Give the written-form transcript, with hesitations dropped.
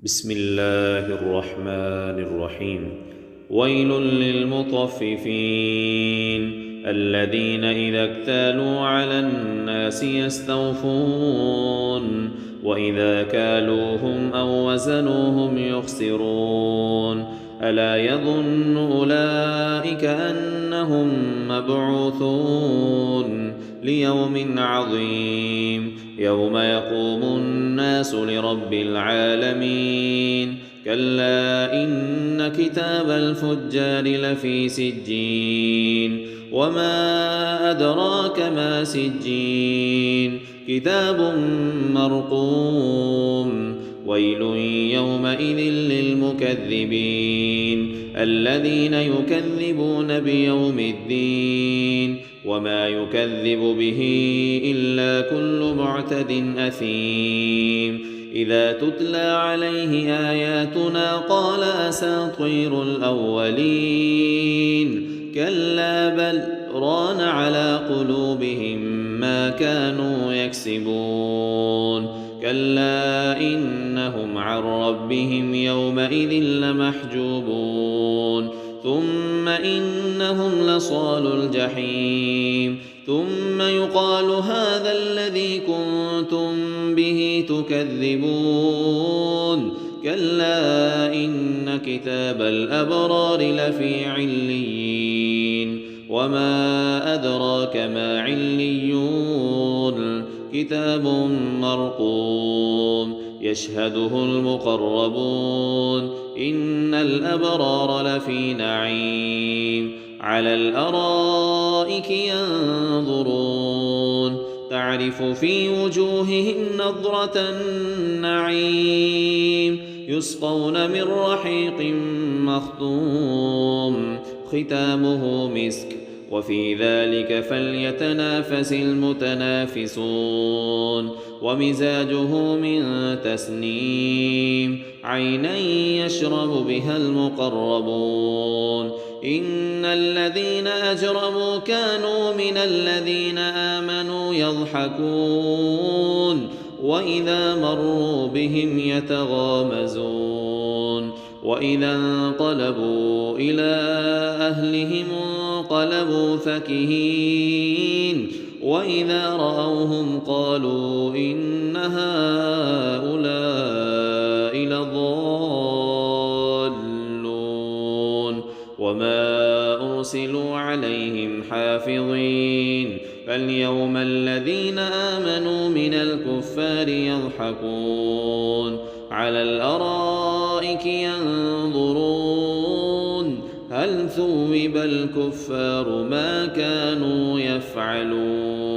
بسم الله الرحمن الرحيم. ويل للمطففين الذين إذا اكتالوا على الناس يستوفون وإذا كالوهم أو وزنوهم يخسرون ألا يظن أولئك أنهم مبعوثون ليوم عظيم يوم يقوم الناس لرب العالمين كلا إن كتاب الفجار لفي سجين وما أدراك ما سجين كتاب مرقوم ويل يومئذ للمكذبين الذين يكذبون بيوم الدين وما يكذب به إلا كل معتد أثيم إذا تتلى عليه آياتنا قال أساطير الأولين كلا بل ران على قلوبهم ما كانوا يكسبون كلا إنهم عن ربهم يومئذ لمحجوبون ثم إنهم لصال الجحيم ثم يقال هذا الذي كنتم به تكذبون كلا إن كتاب الأبرار لفي عليين وما أدراك ما عليون كتاب مرقوم يشهده المقربون إن الأبرار لفي نعيم على الأرائك ينظرون تعرف في وجوههم نضرة النعيم يسقون من رحيق مختوم ختامه مسك وفي ذلك فليتنافس المتنافسون ومزاجه من تسنيم عينا يشرب بها المقربون إن الذين أجرموا كانوا من الذين آمنوا يضحكون وإذا مروا بهم يتغامزون وإذا انقلبوا إلى أهلهم انقلبوا فكهين وإذا رأوهم قالوا إن هؤلاء لضالون وما أرسلوا عليهم حافظين فاليوم الذين آمنوا من الكفار يضحكون على الأرائك ينظرون هل ثوب الكفار ما كانوا يفعلون